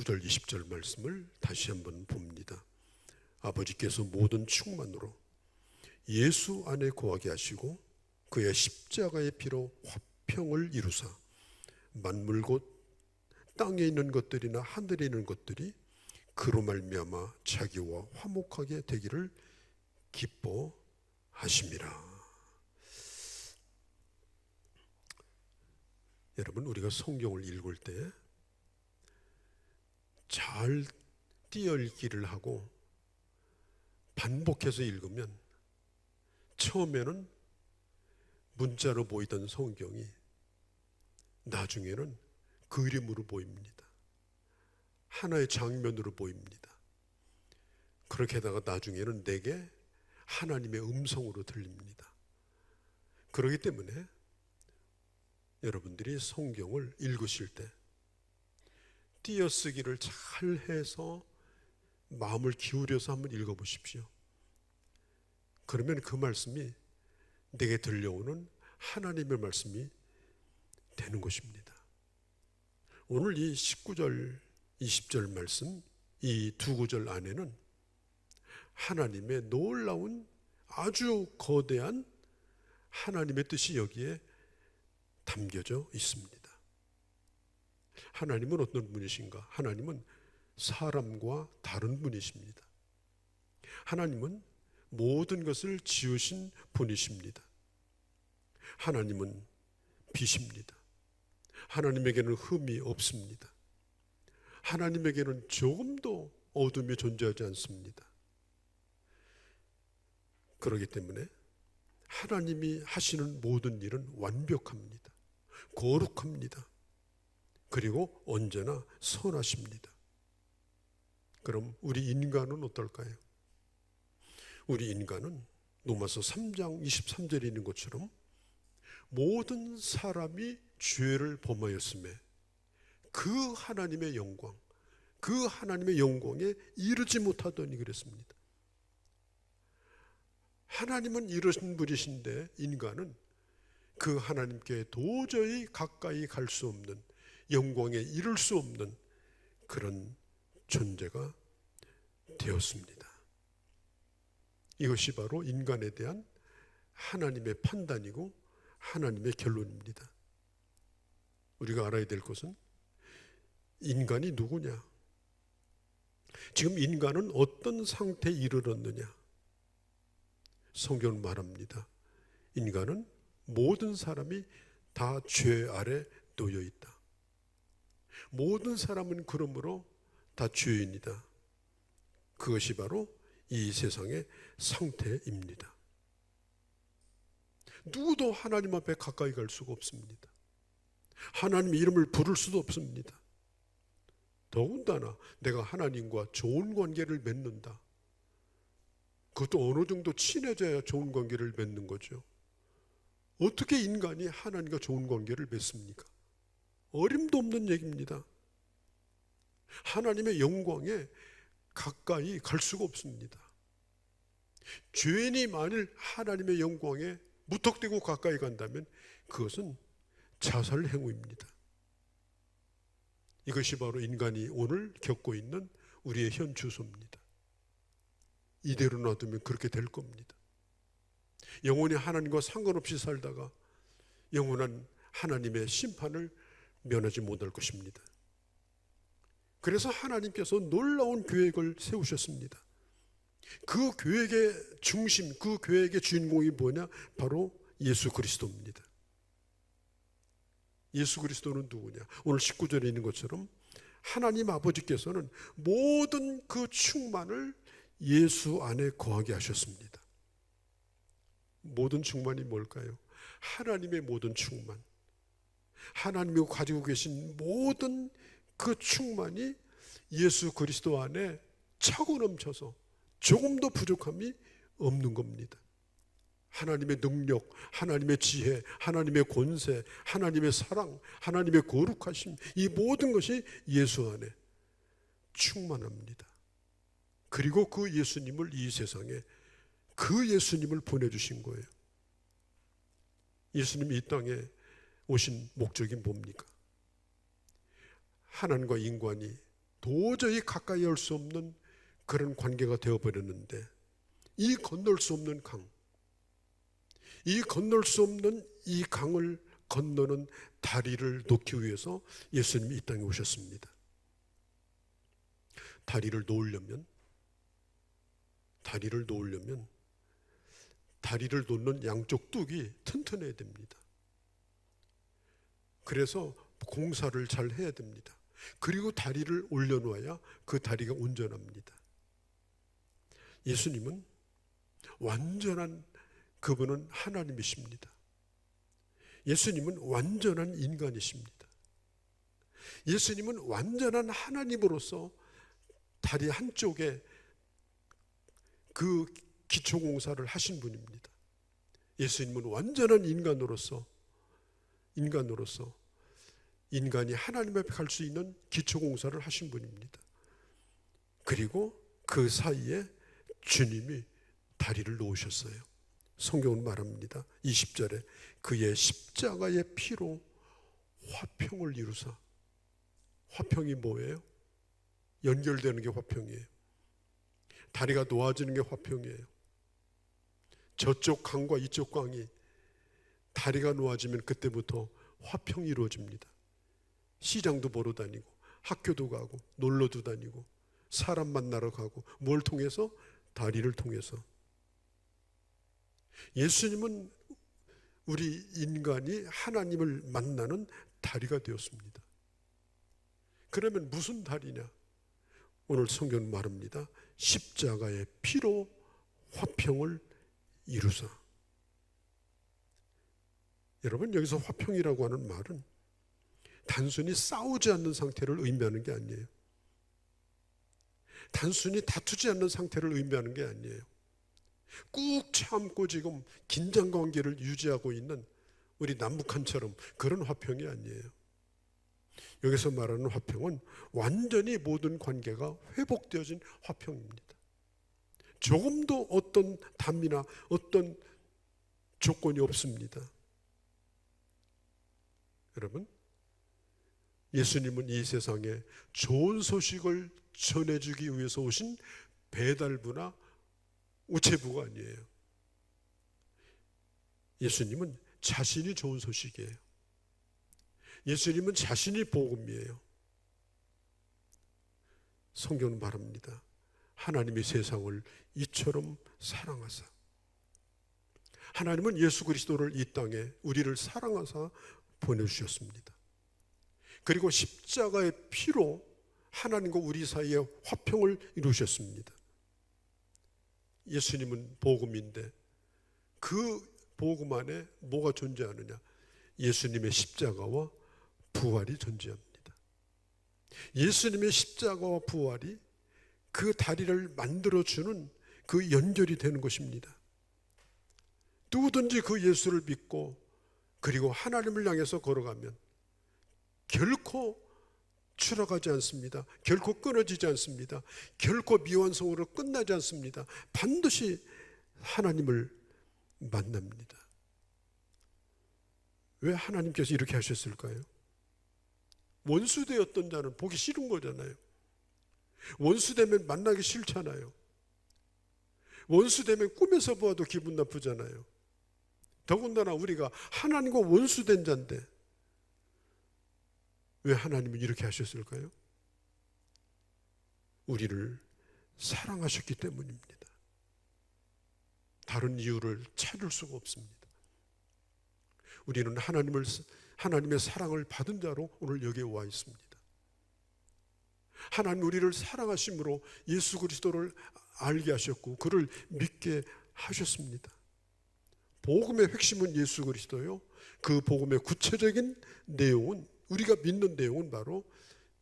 19절 20절 말씀을 다시 한번 봅니다. 아버지께서 모든 충만으로 예수 안에 거하게 하시고 그의 십자가의 피로 화평을 이루사 만물 곧 땅에 있는 것들이나 하늘에 있는 것들이 그로 말미암아 자기와 화목하게 되기를 기뻐하심이라. 여러분, 우리가 성경을 읽을 때 잘 띄어읽기를 하고 반복해서 읽으면 처음에는 문자로 보이던 성경이 나중에는 그림으로 보입니다. 하나의 장면으로 보입니다. 그렇게 하다가 나중에는 내게 하나님의 음성으로 들립니다. 그렇기 때문에 여러분들이 성경을 읽으실 때 띄어쓰기를 잘 해서 마음을 기울여서 한번 읽어보십시오. 그러면 그 말씀이 내게 들려오는 하나님의 말씀이 되는 것입니다. 오늘 이 19절, 20절 말씀, 이 두 구절 안에는 하나님의 놀라운 아주 거대한 하나님의 뜻이 여기에 담겨져 있습니다. 하나님은 어떤 분이신가? 하나님은 사람과 다른 분이십니다. 하나님은 모든 것을 지으신 분이십니다. 하나님은 빛입니다. 하나님에게는 흠이 없습니다. 하나님에게는 조금도 어둠이 존재하지 않습니다. 그렇기 때문에 하나님이 하시는 모든 일은 완벽합니다. 거룩합니다. 그리고 언제나 선하십니다. 그럼 우리 인간은 어떨까요? 우리 인간은 로마서 3장 23절에 있는 것처럼 모든 사람이 죄를 범하였음에 그 하나님의 영광, 그 하나님의 영광에 이르지 못하더니 그랬습니다. 하나님은 이르신 분이신데 인간은 그 하나님께 도저히 가까이 갈 수 없는, 영광에 이를 수 없는 그런 존재가 되었습니다. 이것이 바로 인간에 대한 하나님의 판단이고 하나님의 결론입니다. 우리가 알아야 될 것은 인간이 누구냐? 지금 인간은 어떤 상태에 이르렀느냐? 성경은 말합니다. 인간은 모든 사람이 다 죄 아래 놓여 있다. 모든 사람은 그러므로 다 죄인이다. 그것이 바로 이 세상의 상태입니다. 누구도 하나님 앞에 가까이 갈 수가 없습니다. 하나님의 이름을 부를 수도 없습니다. 더군다나 내가 하나님과 좋은 관계를 맺는다. 그것도 어느 정도 친해져야 좋은 관계를 맺는 거죠. 어떻게 인간이 하나님과 좋은 관계를 맺습니까? 어림도 없는 얘기입니다. 하나님의 영광에 가까이 갈 수가 없습니다. 죄인이 만일 하나님의 영광에 무턱대고 가까이 간다면 그것은 자살 행위입니다. 이것이 바로 인간이 오늘 겪고 있는 우리의 현 주소입니다. 이대로 놔두면 그렇게 될 겁니다. 영원히 하나님과 상관없이 살다가 영원한 하나님의 심판을 면하지 못할 것입니다. 그래서 하나님께서 놀라운 계획을 세우셨습니다. 그 계획의 중심, 그 계획의 주인공이 뭐냐? 바로 예수 그리스도입니다. 예수 그리스도는 누구냐? 오늘 19절에 있는 것처럼 하나님 아버지께서는 모든 그 충만을 예수 안에 거하게 하셨습니다. 모든 충만이 뭘까요? 하나님의 모든 충만. 하나님이 가지고 계신 모든 그 충만이 예수 그리스도 안에 차고 넘쳐서 조금도 부족함이 없는 겁니다. 하나님의 능력, 하나님의 지혜, 하나님의 권세, 하나님의 사랑, 하나님의 거룩하심, 이 모든 것이 예수 안에 충만합니다. 그리고 그 예수님을 이 세상에 그 예수님을 보내주신 거예요. 예수님이 이 땅에 오신 목적이 뭡니까? 하나님과 인간이 도저히 가까이 할 수 없는 그런 관계가 되어버렸는데, 이 건널 수 없는 강, 이 건널 수 없는 이 강을 건너는 다리를 놓기 위해서 예수님이 이 땅에 오셨습니다. 다리를 놓으려면 다리를 놓는 양쪽 뚝이 튼튼해야 됩니다. 그래서 공사를 잘 해야 됩니다. 그리고 다리를 올려놓아야 그 다리가 온전합니다. 예수님은 완전한, 그분은 하나님이십니다. 예수님은 완전한 인간이십니다. 예수님은 완전한 하나님으로서 다리 한쪽에 그 기초공사를 하신 분입니다. 예수님은 완전한 인간으로서 인간이 하나님 앞에 갈 수 있는 기초공사를 하신 분입니다. 그리고 그 사이에 주님이 다리를 놓으셨어요. 성경은 말합니다. 20절에 그의 십자가의 피로 화평을 이루사. 화평이 뭐예요? 연결되는 게 화평이에요. 다리가 놓아지는 게 화평이에요. 저쪽 강과 이쪽 강이 다리가 놓아지면 그때부터 화평이 이루어집니다. 시장도 보러 다니고 학교도 가고 놀러도 다니고 사람 만나러 가고, 뭘 통해서? 다리를 통해서. 예수님은 우리 인간이 하나님을 만나는 다리가 되었습니다. 그러면 무슨 다리냐? 오늘 성경은 말합니다. 십자가의 피로 화평을 이루사. 여러분, 여기서 화평이라고 하는 말은 단순히 싸우지 않는 상태를 의미하는 게 아니에요. 단순히 다투지 않는 상태를 의미하는 게 아니에요. 꾹 참고 지금 긴장관계를 유지하고 있는 우리 남북한처럼 그런 화평이 아니에요. 여기서 말하는 화평은 완전히 모든 관계가 회복되어진 화평입니다. 조금도 어떤 담이나 어떤 조건이 없습니다. 여러분, 예수님은 이 세상에 좋은 소식을 전해주기 위해서 오신 배달부나 우체부가 아니에요. 예수님은 자신이 좋은 소식이에요. 예수님은 자신이 복음이에요. 성경은 말합니다. 하나님이 세상을 이처럼 사랑하사. 하나님은 예수 그리스도를 이 땅에 우리를 사랑하사 보내주셨습니다. 그리고 십자가의 피로 하나님과 우리 사이에 화평을 이루셨습니다. 예수님은 복음인데 그 복음 안에 뭐가 존재하느냐? 예수님의 십자가와 부활이 존재합니다. 예수님의 십자가와 부활이 그 다리를 만들어주는 그 연결이 되는 것입니다. 누구든지 그 예수를 믿고 그리고 하나님을 향해서 걸어가면 결코 추락하지 않습니다. 결코 끊어지지 않습니다. 결코 미완성으로 끝나지 않습니다. 반드시 하나님을 만납니다. 왜 하나님께서 이렇게 하셨을까요? 원수되었던 자는 보기 싫은 거잖아요. 원수되면 만나기 싫잖아요. 원수되면 꿈에서 보아도 기분 나쁘잖아요. 더군다나 우리가 하나님과 원수된 자인데 왜 하나님은 이렇게 하셨을까요? 우리를 사랑하셨기 때문입니다. 다른 이유를 찾을 수가 없습니다. 우리는 하나님의 사랑을 받은 자로 오늘 여기에 와 있습니다. 하나님 우리를 사랑하심으로 예수 그리스도를 알게 하셨고 그를 믿게 하셨습니다. 복음의 핵심은 예수 그리스도요. 그 복음의 구체적인 내용은, 우리가 믿는 내용은 바로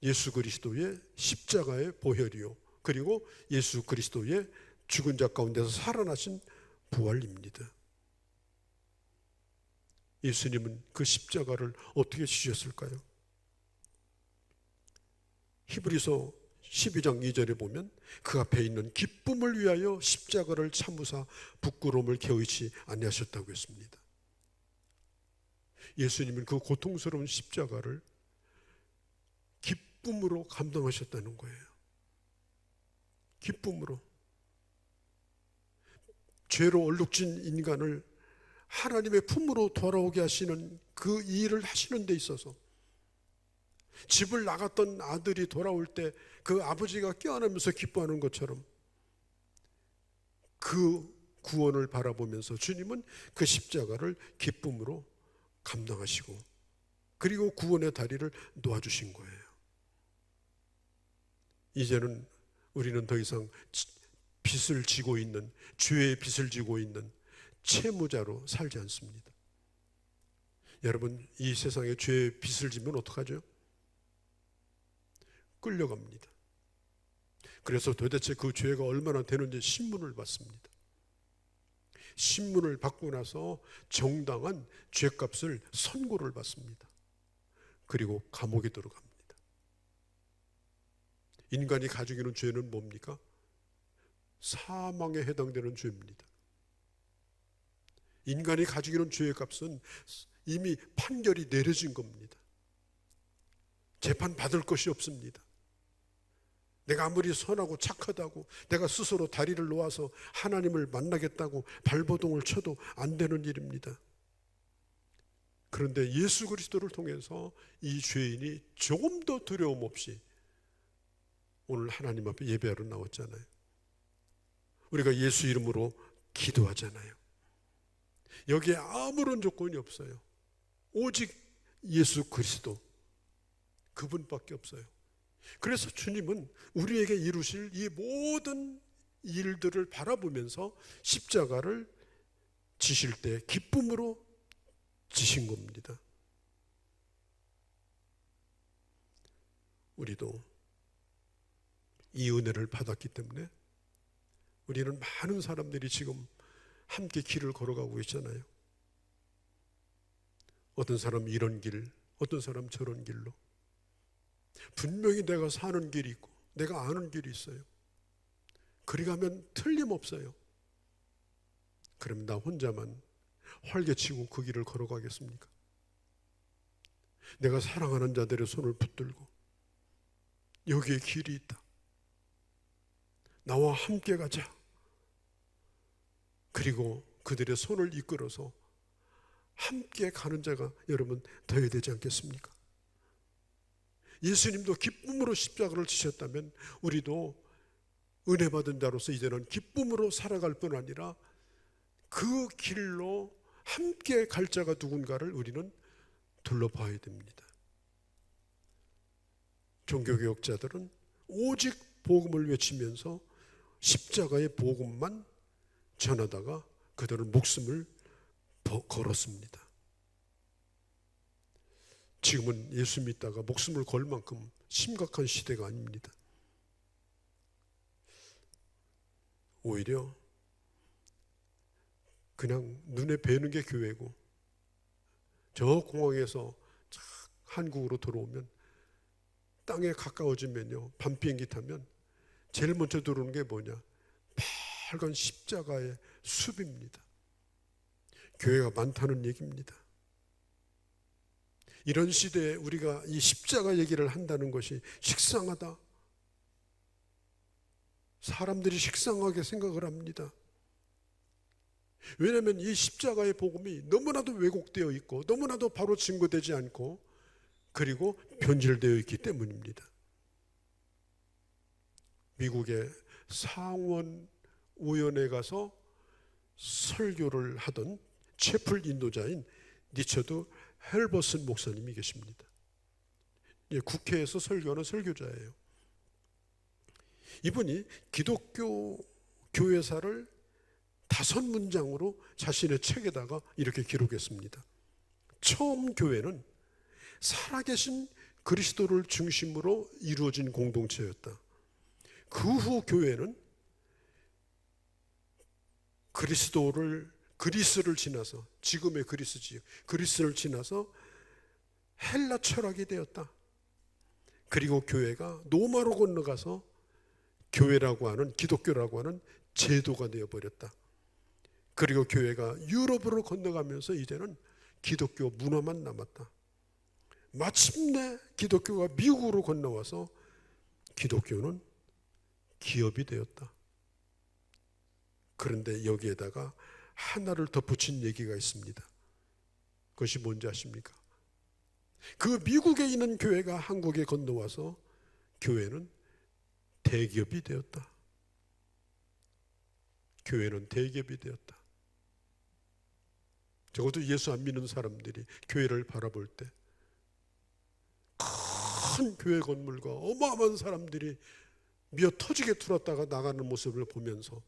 예수 그리스도의 십자가의 보혈이요, 그리고 예수 그리스도의 죽은 자 가운데서 살아나신 부활입니다. 예수님은 그 십자가를 어떻게 지셨을까요? 히브리서 12장 2절에 보면 그 앞에 있는 기쁨을 위하여 십자가를 참으사 부끄러움을 개의치 아니하셨다고 했습니다. 예수님은 그 고통스러운 십자가를 기쁨으로 감당하셨다는 거예요. 기쁨으로. 죄로 얼룩진 인간을 하나님의 품으로 돌아오게 하시는 그 일을 하시는 데 있어서 집을 나갔던 아들이 돌아올 때 그 아버지가 껴안으면서 기뻐하는 것처럼 그 구원을 바라보면서 주님은 그 십자가를 기쁨으로 감당하시고 그리고 구원의 다리를 놓아주신 거예요. 이제는 우리는 더 이상 빚을 지고 있는, 죄의 빚을 지고 있는 채무자로 살지 않습니다. 여러분, 이 세상에 죄의 빚을 지면 어떡하죠? 끌려갑니다. 그래서 도대체 그 죄가 얼마나 되는지 신문을 받습니다. 신문을 받고 나서 정당한 죄값을 선고를 받습니다. 그리고 감옥에 들어갑니다. 인간이 가지고 있는 죄는 뭡니까? 사망에 해당되는 죄입니다. 인간이 가지고 있는 죄의 값은 이미 판결이 내려진 겁니다. 재판 받을 것이 없습니다. 내가 아무리 선하고 착하다고 내가 스스로 다리를 놓아서 하나님을 만나겠다고 발버둥을 쳐도 안 되는 일입니다. 그런데 예수 그리스도를 통해서 이 죄인이 조금 더 두려움 없이 오늘 하나님 앞에 예배하러 나왔잖아요. 우리가 예수 이름으로 기도하잖아요. 여기에 아무런 조건이 없어요. 오직 예수 그리스도, 그분밖에 없어요. 그래서 주님은 우리에게 이루실 이 모든 일들을 바라보면서 십자가를 지실 때 기쁨으로 지신 겁니다. 우리도 이 은혜를 받았기 때문에 우리는 많은 사람들이 지금 함께 길을 걸어가고 있잖아요. 어떤 사람 이런 길, 어떤 사람 저런 길로. 분명히 내가 사는 길이 있고 내가 아는 길이 있어요. 그리 가면 틀림없어요. 그럼 나 혼자만 활개치고 그 길을 걸어가겠습니까? 내가 사랑하는 자들의 손을 붙들고 여기에 길이 있다. 나와 함께 가자. 그리고 그들의 손을 이끌어서 함께 가는 자가 여러분 되어야 되지 않겠습니까? 예수님도 기쁨으로 십자가를 지셨다면 우리도 은혜 받은 자로서 이제는 기쁨으로 살아갈 뿐 아니라 그 길로 함께 갈 자가 누군가를 우리는 둘러봐야 됩니다. 종교개혁자들은 오직 복음을 외치면서 십자가의 복음만 전하다가 그들은 목숨을 걸었습니다. 지금은 예수 믿다가 목숨을 걸 만큼 심각한 시대가 아닙니다. 오히려 그냥 눈에 뵈는 게 교회고 저 공항에서 한국으로 들어오면 땅에 가까워지면요, 밤 비행기 타면 제일 먼저 들어오는 게 뭐냐? 빨간 십자가의 숲입니다. 교회가 많다는 얘기입니다. 이런 시대에 우리가 이 십자가 얘기를 한다는 것이 식상하다. 사람들이 식상하게 생각을 합니다. 왜냐하면 이 십자가의 복음이 너무나도 왜곡되어 있고 너무나도 바로 증거되지 않고 그리고 변질되어 있기 때문입니다. 미국의 상원의원에 가서 설교를 하던 채플 인도자인 리처드 헬버슨 목사님이 계십니다. 국회에서 설교하는 설교자예요. 이분이 기독교 교회사를 5문장으로 자신의 책에다가 이렇게 기록했습니다. 처음 교회는 살아계신 그리스도를 중심으로 이루어진 공동체였다. 그 후 교회는 그리스를 지나서, 지금의 그리스지요, 그리스를 지나서 헬라 철학이 되었다. 그리고 교회가 로마로 건너가서 교회라고 하는, 기독교라고 하는 제도가 되어버렸다. 그리고 교회가 유럽으로 건너가면서 이제는 기독교 문화만 남았다. 마침내 기독교가 미국으로 건너와서 기독교는 기업이 되었다. 그런데 여기에다가 하나를 덧붙인 얘기가 있습니다. 그것이 뭔지 아십니까? 그 미국에 있는 교회가 한국에 건너와서 교회는 대기업이 되었다. 교회는 대기업이 되었다. 적어도 예수 안 믿는 사람들이 교회를 바라볼 때 큰 교회 건물과 어마어마한 사람들이 미어 터지게 들었다가 나가는 모습을 보면서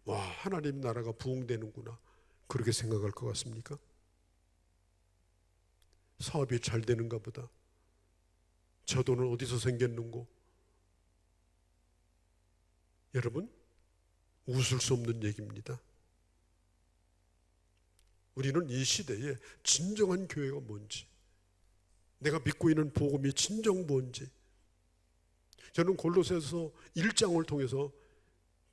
와, 하나님 나라가 부흥되는구나, 그렇게 생각할 것 같습니까? 사업이 잘 되는가 보다. 저 돈은 어디서 생겼는고? 여러분, 웃을 수 없는 얘기입니다. 우리는 이 시대에 진정한 교회가 뭔지, 내가 믿고 있는 복음이 진정 뭔지, 저는 골로새서 1장을 통해서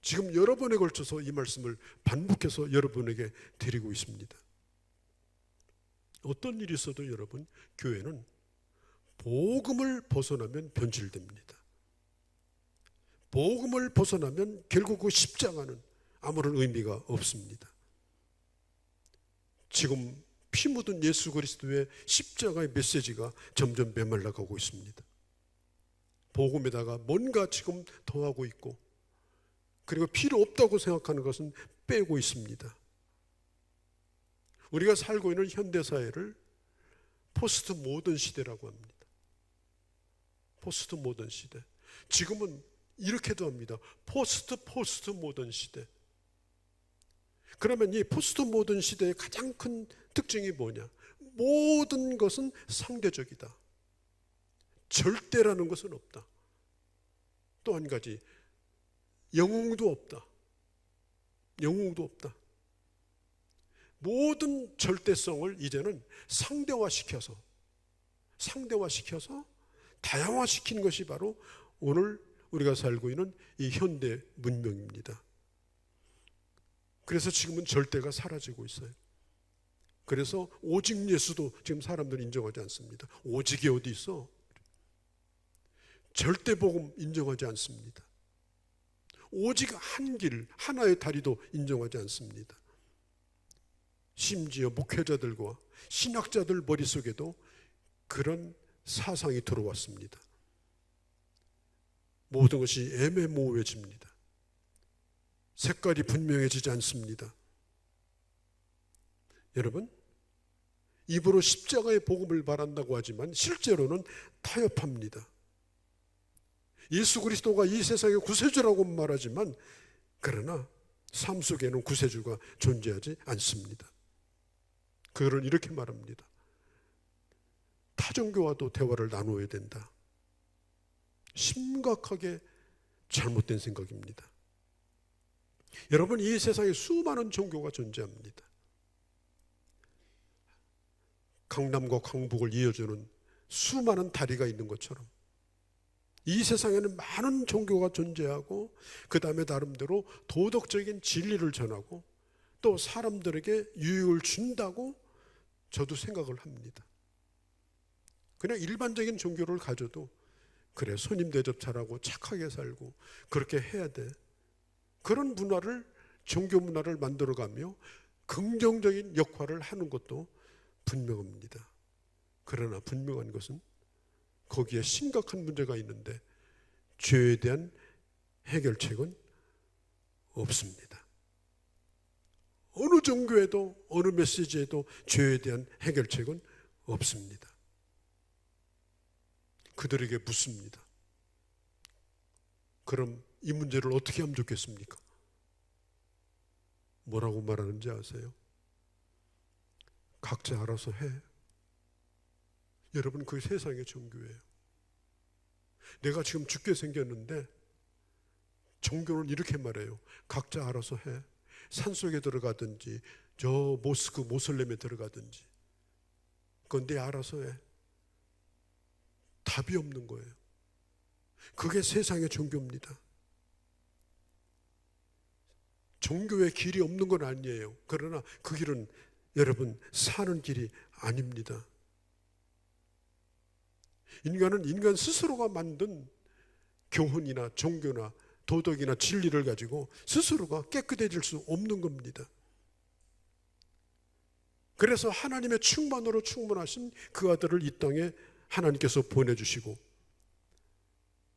지금 여러 번에 걸쳐서 이 말씀을 반복해서 여러분에게 드리고 있습니다. 어떤 일이 있어도 여러분, 교회는 복음을 벗어나면 변질됩니다. 복음을 벗어나면 결국 그 십자가는 아무런 의미가 없습니다. 지금 피 묻은 예수 그리스도의 십자가의 메시지가 점점 메말라가고 있습니다. 복음에다가 뭔가 지금 더하고 있고, 그리고 필요 없다고 생각하는 것은 빼고 있습니다. 우리가 살고 있는 현대사회를 포스트 모던 시대라고 합니다. 포스트 모던 시대. 지금은 이렇게도 합니다. 포스트 모던 시대. 그러면 이 포스트 모던 시대의 가장 큰 특징이 뭐냐? 모든 것은 상대적이다. 절대라는 것은 없다. 또 한 가지, 영웅도 없다. 영웅도 없다. 모든 절대성을 이제는 상대화시켜서 다양화시키는 것이 바로 오늘 우리가 살고 있는 이 현대 문명입니다. 그래서 지금은 절대가 사라지고 있어요. 그래서 오직 예수도 지금 사람들은 인정하지 않습니다. 오직이 어디 있어? 절대 복음 인정하지 않습니다. 오직 한 길, 하나의 다리도 인정하지 않습니다. 심지어 목회자들과 신학자들 머릿속에도 그런 사상이 들어왔습니다. 모든 것이 애매모호해집니다. 색깔이 분명해지지 않습니다. 여러분, 입으로 십자가의 복음을 말한다고 하지만 실제로는 타협합니다. 예수 그리스도가 이 세상의 구세주라고 말하지만, 그러나 삶 속에는 구세주가 존재하지 않습니다. 그들은 이렇게 말합니다. 타종교와도 대화를 나누어야 된다. 심각하게 잘못된 생각입니다. 여러분, 이 세상에 수많은 종교가 존재합니다. 강남과 강북을 이어주는 수많은 다리가 있는 것처럼 이 세상에는 많은 종교가 존재하고, 그 다음에 나름대로 도덕적인 진리를 전하고 또 사람들에게 유익을 준다고 저도 생각을 합니다. 그냥 일반적인 종교를 가져도 그래, 손님 대접 잘하고 착하게 살고 그렇게 해야 돼. 그런 문화를, 종교 문화를 만들어가며 긍정적인 역할을 하는 것도 분명합니다. 그러나 분명한 것은 거기에 심각한 문제가 있는데 죄에 대한 해결책은 없습니다. 어느 종교에도 어느 메시지에도 죄에 대한 해결책은 없습니다. 그들에게 묻습니다. 그럼 이 문제를 어떻게 하면 좋겠습니까? 뭐라고 말하는지 아세요? 각자 알아서 해. 여러분, 그게 세상의 종교예요. 내가 지금 죽게 생겼는데 종교는 이렇게 말해요. 각자 알아서 해. 산속에 들어가든지 저 모스크 모슬렘에 들어가든지 그건 내 알아서 해. 답이 없는 거예요. 그게 세상의 종교입니다. 종교의 길이 없는 건 아니에요. 그러나 그 길은 여러분 사는 길이 아닙니다. 인간은 인간 스스로가 만든 교훈이나 종교나 도덕이나 진리를 가지고 스스로가 깨끗해질 수 없는 겁니다. 그래서 하나님의 충만으로 충만하신 그 아들을 이 땅에 하나님께서 보내주시고,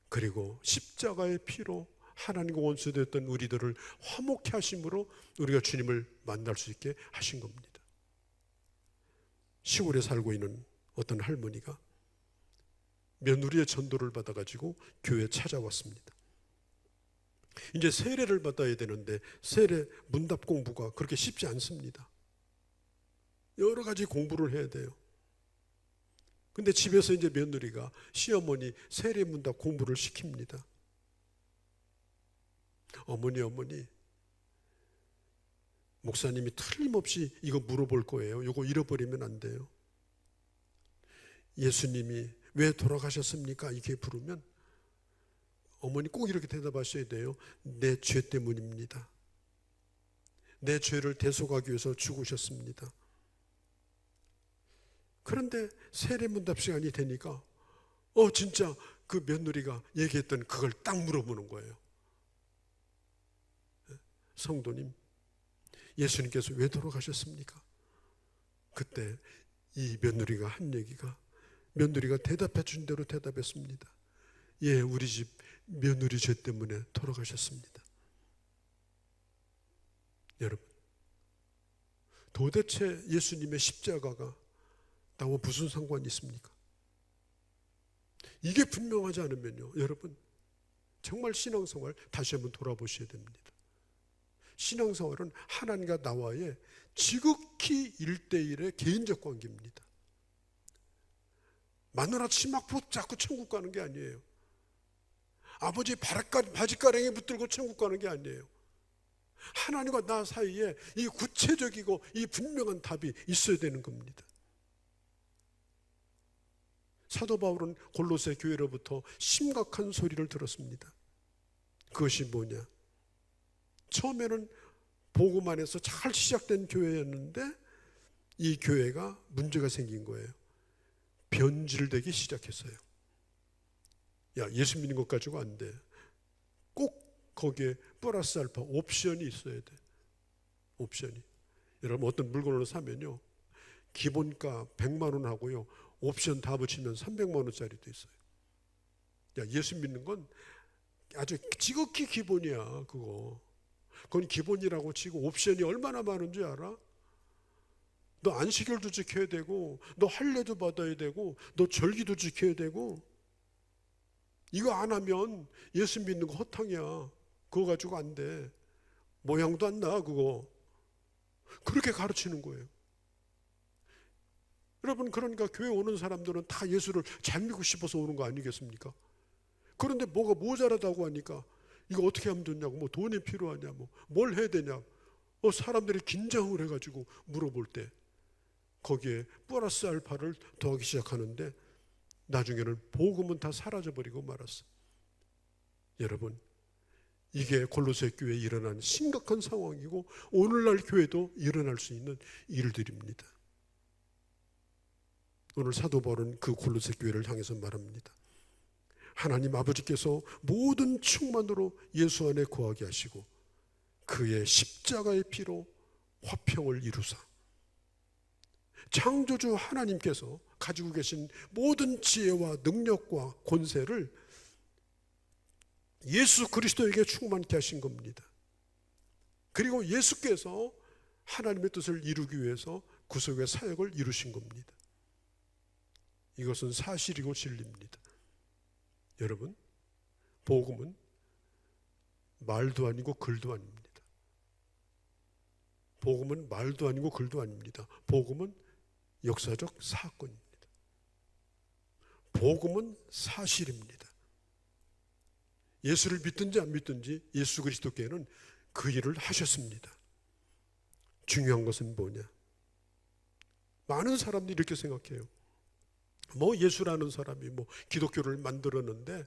그리고 십자가의 피로 하나님과 원수되었던 우리들을 화목케 하심으로 우리가 주님을 만날 수 있게 하신 겁니다. 시골에 살고 있는 어떤 할머니가 며느리의 전도를 받아가지고 교회에 찾아왔습니다. 이제 세례를 받아야 되는데 세례 문답 공부가 그렇게 쉽지 않습니다. 여러 가지 공부를 해야 돼요. 근데 집에서 이제 며느리가 시어머니 세례 문답 공부를 시킵니다. 어머니, 목사님이 틀림없이 이거 물어볼 거예요. 이거 잃어버리면 안 돼요. 예수님이 왜 돌아가셨습니까? 이렇게 부르면 어머니 꼭 이렇게 대답하셔야 돼요. 내 죄 때문입니다. 내 죄를 대속하기 위해서 죽으셨습니다. 그런데 세례 문답 시간이 되니까 진짜 그 며느리가 얘기했던 그걸 딱 물어보는 거예요. 성도님, 예수님께서 왜 돌아가셨습니까? 그때 이 며느리가 한 얘기가, 며느리가 대답해 준 대로 대답했습니다. 예, 우리 집 며느리 죄 때문에 돌아가셨습니다. 여러분, 도대체 예수님의 십자가가 나와 무슨 상관이 있습니까? 이게 분명하지 않으면요, 여러분, 정말 신앙생활 다시 한번 돌아보셔야 됩니다. 신앙생활은 하나님과 나와의 지극히 1대1의 개인적 관계입니다. 마누라 치마포 잡고 천국 가는 게 아니에요. 아버지 바지가랑에 붙들고 천국 가는 게 아니에요. 하나님과 나 사이에 이 구체적이고 이 분명한 답이 있어야 되는 겁니다. 사도 바울은 골로새 교회로부터 심각한 소리를 들었습니다. 그것이 뭐냐? 처음에는 복음 안에서 잘 시작된 교회였는데 이 교회가 문제가 생긴 거예요. 변질되기 시작했어요. 야, 예수 믿는 것 가지고 안 돼. 꼭 거기에 플러스 알파 옵션이 있어야 돼. 옵션이. 여러분, 어떤 물건을 사면요, 기본가 100만 원 하고요, 옵션 다 붙이면 300만 원짜리도 있어요. 야, 예수 믿는 건 아주 지극히 기본이야. 그건 기본이라고 치고 옵션이 얼마나 많은 줄 알아? 너 안식일도 지켜야 되고, 너 할례도 받아야 되고, 너 절기도 지켜야 되고, 이거 안 하면 예수 믿는 거 허탕이야. 그거 가지고 안 돼. 모양도 안 나, 그거. 그렇게 가르치는 거예요. 여러분, 그러니까 교회 오는 사람들은 다 예수를 잘 믿고 싶어서 오는 거 아니겠습니까? 그런데 뭐가 모자라다고 하니까 이거 어떻게 하면 되냐고, 뭐 돈이 필요하냐, 뭘 해야 되냐, 사람들이 긴장을 해가지고 물어볼 때 거기에 플러스 알파를 더하기 시작하는데 나중에는 복음은 다 사라져버리고 말았어. 여러분, 이게 골로새 교회에 일어난 심각한 상황이고 오늘날 교회도 일어날 수 있는 일들입니다. 오늘 사도 바울은 그 골로새 교회를 향해서 말합니다. 하나님 아버지께서 모든 충만으로 예수 안에 거하게 하시고 그의 십자가의 피로 화평을 이루사 창조주 하나님께서 가지고 계신 모든 지혜와 능력과 권세를 예수 그리스도에게 충만케 하신 겁니다. 그리고 예수께서 하나님의 뜻을 이루기 위해서 구속의 사역을 이루신 겁니다. 이것은 사실이고 진리입니다. 여러분, 복음은 말도 아니고 글도 아닙니다. 복음은 말도 아니고 글도 아닙니다. 복음은 역사적 사건입니다. 복음은 사실입니다. 예수를 믿든지 안 믿든지 예수 그리스도께는 그 일을 하셨습니다. 중요한 것은 뭐냐? 많은 사람들이 이렇게 생각해요. 예수라는 사람이 기독교를 만들었는데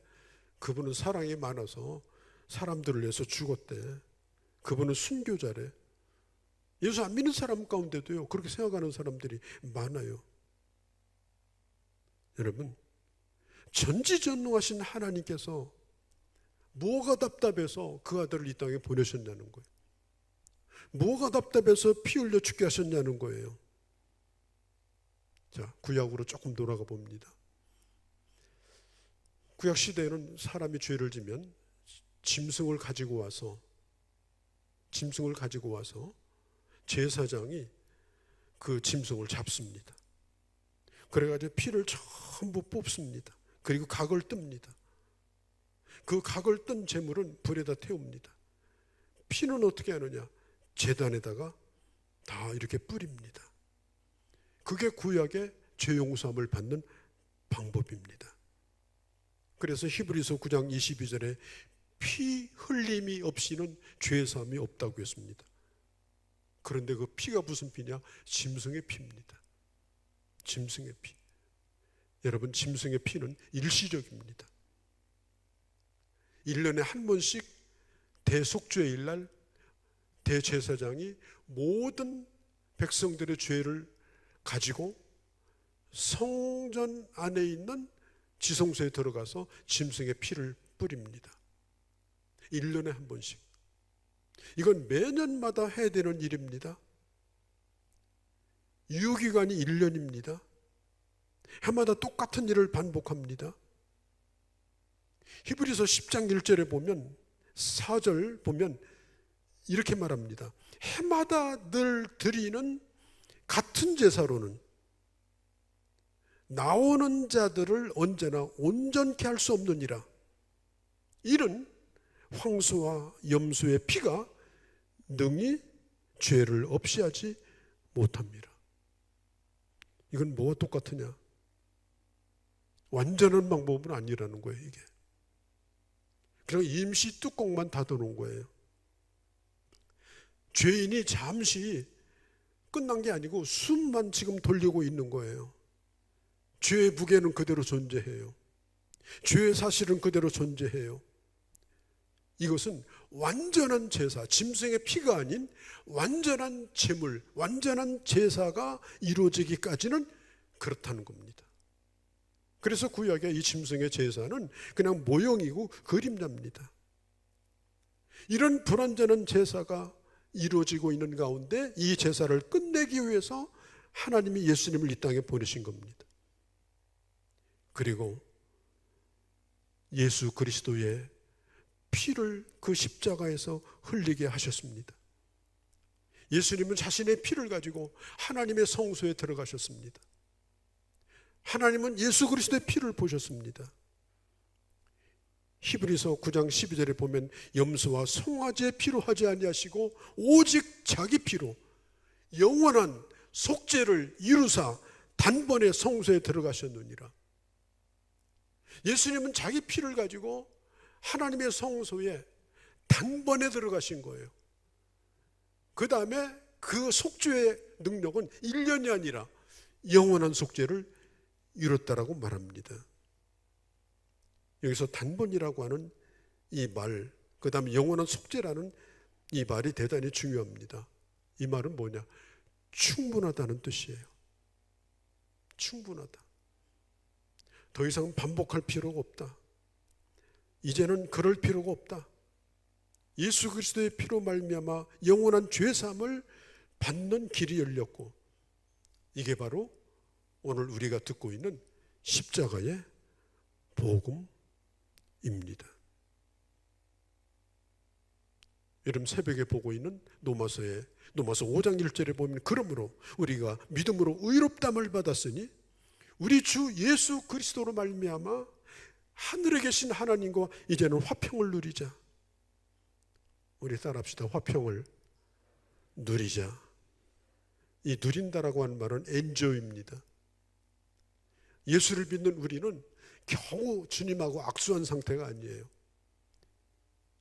그분은 사랑이 많아서 사람들을 위해서 죽었대. 그분은 순교자래. 예수 안 믿는 사람 가운데도요, 그렇게 생각하는 사람들이 많아요. 여러분, 전지전능하신 하나님께서 뭐가 답답해서 그 아들을 이 땅에 보내셨냐는 거예요. 뭐가 답답해서 피 흘려 죽게 하셨냐는 거예요. 자, 구약으로 조금 돌아가 봅니다. 구약 시대에는 사람이 죄를 지면 짐승을 가지고 와서 제사장이 그 짐승을 잡습니다. 그래가지고 피를 전부 뽑습니다. 그리고 각을 뜹니다. 그 각을 뜬 재물은 불에다 태웁니다. 피는 어떻게 하느냐? 제단에다가 다 이렇게 뿌립니다. 그게 구약의 죄 용서함을 받는 방법입니다. 그래서 히브리서 9장 22절에 피 흘림이 없이는 죄 사함이 없다고 했습니다. 그런데 그 피가 무슨 피냐? 짐승의 피입니다. 짐승의 피. 여러분, 짐승의 피는 일시적입니다. 1년에 한 번씩 대속죄일 날 대제사장이 모든 백성들의 죄를 가지고 성전 안에 있는 지성소에 들어가서 짐승의 피를 뿌립니다. 1년에 한 번씩. 이건 매년마다 해야 되는 일입니다. 유효기간이 1년입니다. 해마다 똑같은 일을 반복합니다. 히브리서 10장 1절에 보면 4절 보면 이렇게 말합니다. 해마다 늘 드리는 같은 제사로는 나오는 자들을 언제나 온전케 할 수 없느니라. 이는 황소와 염소의 피가 능히 죄를 없이 하지 못합니다. 이건 뭐와 똑같으냐? 완전한 방법은 아니라는 거예요, 이게. 그냥 임시 뚜껑만 닫아놓은 거예요. 죄인이 잠시 끝난 게 아니고 숨만 지금 돌리고 있는 거예요. 죄의 무게는 그대로 존재해요. 죄의 사실은 그대로 존재해요. 이것은 완전한 제사, 짐승의 피가 아닌 완전한 제물, 완전한 제사가 이루어지기까지는 그렇다는 겁니다. 그래서 구약의 이 짐승의 제사는 그냥 모형이고 그림자입니다. 이런 불완전한 제사가 이루어지고 있는 가운데 이 제사를 끝내기 위해서 하나님이 예수님을 이 땅에 보내신 겁니다. 그리고 예수 그리스도의 피를 그 십자가에서 흘리게 하셨습니다. 예수님은 자신의 피를 가지고 하나님의 성소에 들어가셨습니다. 하나님은 예수 그리스도의 피를 보셨습니다. 히브리서 9장 12절에 보면 염소와 송아지의 피로 하지 아니하시고 오직 자기 피로 영원한 속죄를 이루사 단번에 성소에 들어가셨느니라. 예수님은 자기 피를 가지고 하나님의 성소에 단번에 들어가신 거예요. 그 다음에 그 속죄의 능력은 1년이 아니라 영원한 속죄를 이뤘다라고 말합니다. 여기서 단번이라고 하는 이 말, 그 다음에 영원한 속죄라는 이 말이 대단히 중요합니다. 이 말은 뭐냐? 충분하다는 뜻이에요. 충분하다. 더 이상 반복할 필요가 없다. 이제는 그럴 필요가 없다. 예수 그리스도의 피로 말미암아 영원한 죄사함을 받는 길이 열렸고, 이게 바로 오늘 우리가 듣고 있는 십자가의 복음입니다. 여러분, 새벽에 보고 있는 노마서 5장 1절에 보면 그러므로 우리가 믿음으로 의롭다함을 받았으니 우리 주 예수 그리스도로 말미암아 하늘에 계신 하나님과 이제는 화평을 누리자. 우리 따라합시다. 화평을 누리자. 이 누린다라고 하는 말은 enjoy입니다. 예수를 믿는 우리는 겨우 주님하고 악수한 상태가 아니에요.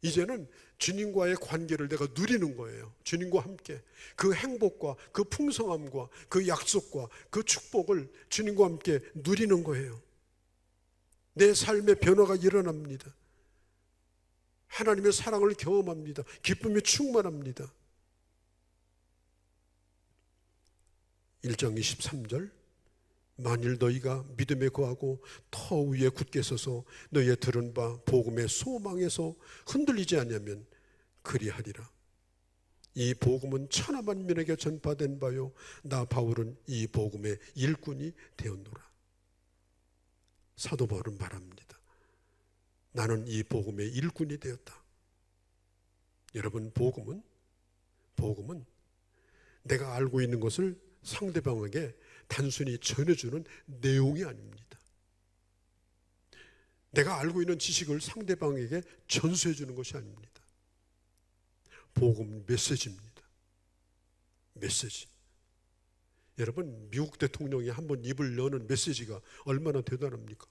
이제는 주님과의 관계를 내가 누리는 거예요. 주님과 함께 그 행복과 그 풍성함과 그 약속과 그 축복을 주님과 함께 누리는 거예요. 내 삶의 변화가 일어납니다. 하나님의 사랑을 경험합니다. 기쁨이 충만합니다. 1장 23절 만일 너희가 믿음에 거하고 터 위에 굳게 서서 너희의 들은 바 복음의 소망에서 흔들리지 않으면 그리하리라. 이 복음은 천하 만민에게 전파된 바요 나 바울은 이 복음의 일꾼이 되었노라. 사도 바울은 말합니다. 나는 이 복음의 일꾼이 되었다. 여러분, 복음은 내가 알고 있는 것을 상대방에게 단순히 전해주는 내용이 아닙니다. 내가 알고 있는 지식을 상대방에게 전수해 주는 것이 아닙니다. 복음 메시지입니다. 메시지. 여러분, 미국 대통령이 한번 입을 여는 메시지가 얼마나 대단합니까?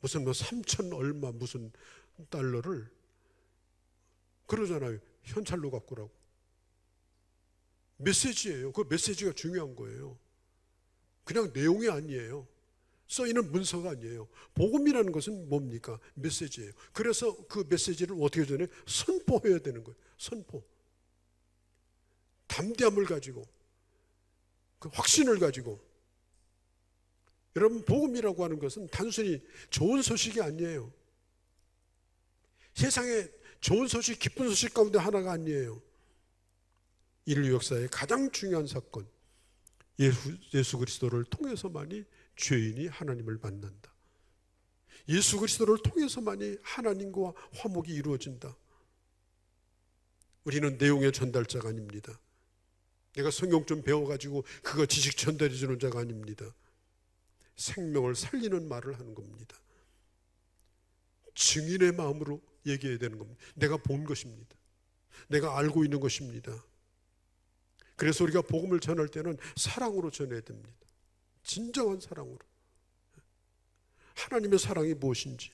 무슨 3천 얼마 무슨 달러를 그러잖아요. 현찰로 갖고라고. 메시지예요. 그 메시지가 중요한 거예요. 그냥 내용이 아니에요. 써있는 문서가 아니에요. 복음이라는 것은 뭡니까? 메시지예요. 그래서 그 메시지를 어떻게 전해? 선포해야 되는 거예요. 선포. 담대함을 가지고, 그 확신을 가지고. 여러분, 복음이라고 하는 것은 단순히 좋은 소식이 아니에요. 세상에 좋은 소식, 기쁜 소식 가운데 하나가 아니에요. 인류 역사의 가장 중요한 사건, 예수 그리스도를 통해서만이 죄인이 하나님을 만난다. 예수 그리스도를 통해서만이 하나님과 화목이 이루어진다. 우리는 내용의 전달자가 아닙니다. 내가 성경 좀 배워가지고 그거 지식 전달해 주는 자가 아닙니다. 생명을 살리는 말을 하는 겁니다. 증인의 마음으로 얘기해야 되는 겁니다. 내가 본 것입니다. 내가 알고 있는 것입니다. 그래서 우리가 복음을 전할 때는 사랑으로 전해야 됩니다. 진정한 사랑으로. 하나님의 사랑이 무엇인지,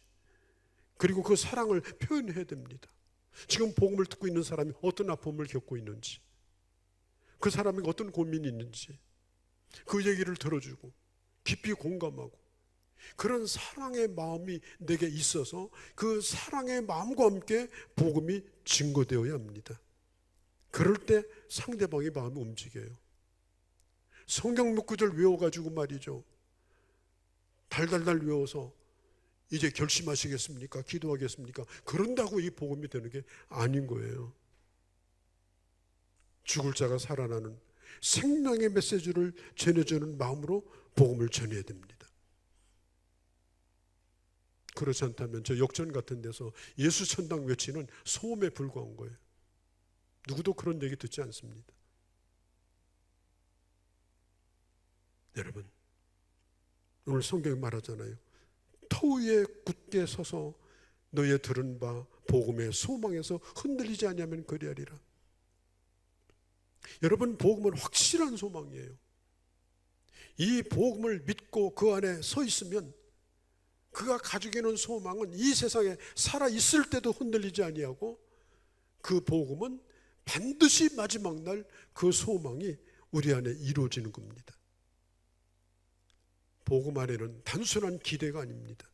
그리고 그 사랑을 표현해야 됩니다. 지금 복음을 듣고 있는 사람이 어떤 아픔을 겪고 있는지, 그 사람에게 어떤 고민이 있는지 그 얘기를 들어주고 깊이 공감하고, 그런 사랑의 마음이 내게 있어서 그 사랑의 마음과 함께 복음이 증거되어야 합니다. 그럴 때 상대방의 마음이 움직여요. 성경 몇 구절 외워가지고 말이죠, 달달달 외워서 이제 결심하시겠습니까? 기도하겠습니까? 그런다고 이 복음이 되는 게 아닌 거예요. 죽을 자가 살아나는 생명의 메시지를 전해주는 마음으로 복음을 전해야 됩니다. 그렇지 않다면 저 역전 같은 데서 예수 천당 외치는 소음에 불과한 거예요. 누구도 그런 얘기 듣지 않습니다. 여러분, 오늘 성경이 말하잖아요. 터 위에 굳게 서서 너의 들은 바 복음의 소망에서 흔들리지 아니하면 그리하리라. 여러분, 복음은 확실한 소망이에요. 이 복음을 믿고 그 안에 서 있으면 그가 가지고 있는 소망은 이 세상에 살아있을 때도 흔들리지 아니하고, 그 복음은 반드시 마지막 날 그 소망이 우리 안에 이루어지는 겁니다. 복음 안에는 단순한 기대가 아닙니다.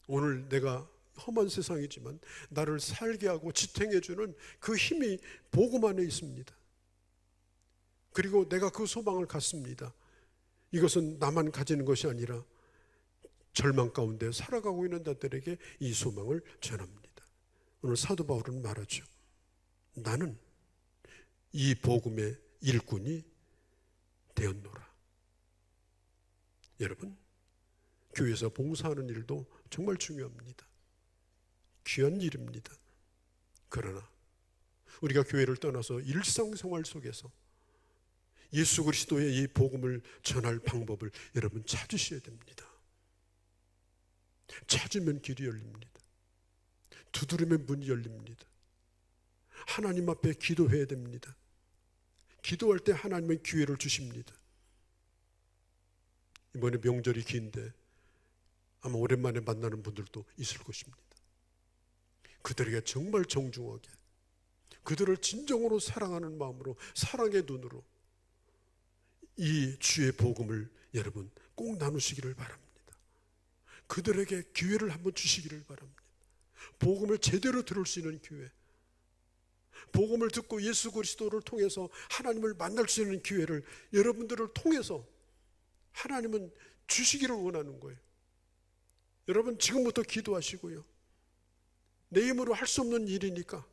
오늘 내가 험한 세상이지만 나를 살게 하고 지탱해주는 그 힘이 복음 안에 있습니다. 그리고 내가 그 소망을 갖습니다. 이것은 나만 가지는 것이 아니라 절망 가운데 살아가고 있는 자들에게 이 소망을 전합니다. 오늘 사도 바울은 말하죠. 나는 이 복음의 일꾼이 되었노라. 여러분, 교회에서 봉사하는 일도 정말 중요합니다. 귀한 일입니다. 그러나 우리가 교회를 떠나서 일상생활 속에서 예수 그리스도의 이 복음을 전할 방법을 여러분 찾으셔야 됩니다. 찾으면 길이 열립니다. 두드리면 문이 열립니다. 하나님 앞에 기도해야 됩니다. 기도할 때 하나님은 기회를 주십니다. 이번에 명절이 긴데 아마 오랜만에 만나는 분들도 있을 것입니다. 그들에게 정말 정중하게, 그들을 진정으로 사랑하는 마음으로, 사랑의 눈으로 이 주의 복음을 여러분 꼭 나누시기를 바랍니다. 그들에게 기회를 한번 주시기를 바랍니다. 복음을 제대로 들을 수 있는 기회. 복음을 듣고 예수 그리스도를 통해서 하나님을 만날 수 있는 기회를 여러분들을 통해서 하나님은 주시기를 원하는 거예요. 여러분 지금부터 기도하시고요. 내 힘으로 할 수 없는 일이니까,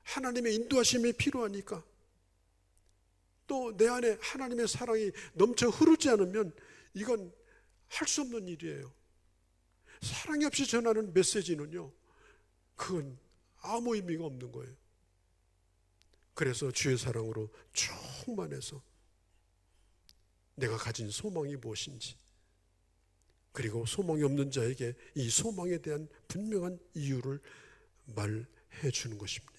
하나님의 인도하심이 필요하니까, 또 내 안에 하나님의 사랑이 넘쳐 흐르지 않으면 이건 할 수 없는 일이에요. 사랑이 없이 전하는 메시지는요, 그건 아무 의미가 없는 거예요. 그래서 주의 사랑으로 충만해서 내가 가진 소망이 무엇인지, 그리고 소망이 없는 자에게 이 소망에 대한 분명한 이유를 말해 주는 것입니다.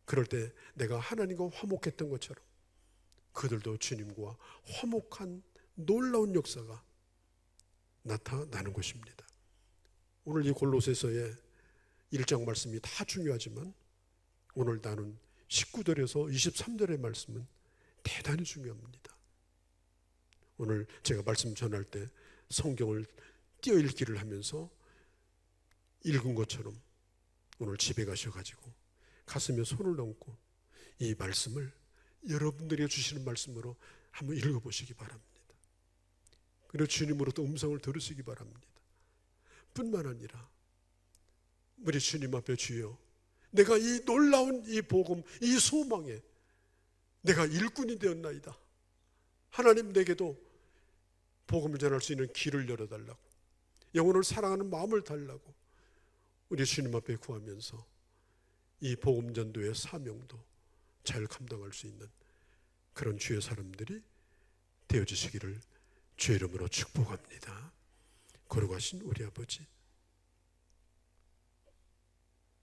그럴 때 내가 하나님과 화목했던 것처럼 그들도 주님과 화목한 놀라운 역사가 나타나는 것입니다. 오늘 이 골로새서의 1장 말씀이 다 중요하지만 오늘 나눈 19절에서 23절의 말씀은 대단히 중요합니다. 오늘 제가 말씀 전할 때 성경을 띄어 읽기를 하면서 읽은 것처럼 오늘 집에 가셔가지고 가슴에 손을 얹고 이 말씀을 여러분들이 주시는 말씀으로 한번 읽어보시기 바랍니다. 그리고 주님으로부터 음성을 들으시기 바랍니다. 뿐만 아니라 우리 주님 앞에 주여, 내가 이 놀라운 이 복음, 이 소망에 내가 일꾼이 되었나이다. 하나님, 내게도 복음을 전할 수 있는 길을 열어달라고, 영혼을 사랑하는 마음을 달라고 우리 주님 앞에 구하면서 이 복음 전도의 사명도 잘 감당할 수 있는 그런 주의 사람들이 되어주시기를 주의 이름으로 축복합니다. 거룩하신 우리 아버지,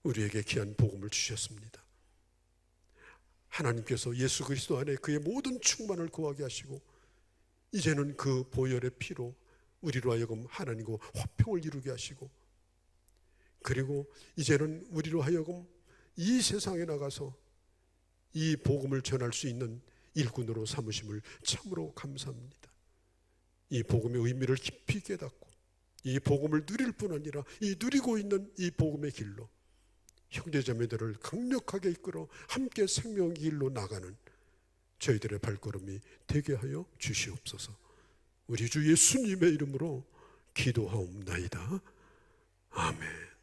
우리에게 귀한 복음을 주셨습니다. 하나님께서 예수 그리스도 안에 그의 모든 충만을 거하게 하시고 이제는 그 보혈의 피로 우리로 하여금 하나님과 화평을 이루게 하시고, 그리고 이제는 우리로 하여금 이 세상에 나가서 이 복음을 전할 수 있는 일꾼으로 삼으심을 참으로 감사합니다. 이 복음의 의미를 깊이 깨닫고 이 복음을 누릴 뿐 아니라 이 누리고 있는 이 복음의 길로 형제자매들을 강력하게 이끌어 함께 생명의 길로 나가는 저희들의 발걸음이 되게 하여 주시옵소서. 우리 주 예수님의 이름으로 기도하옵나이다. 아멘.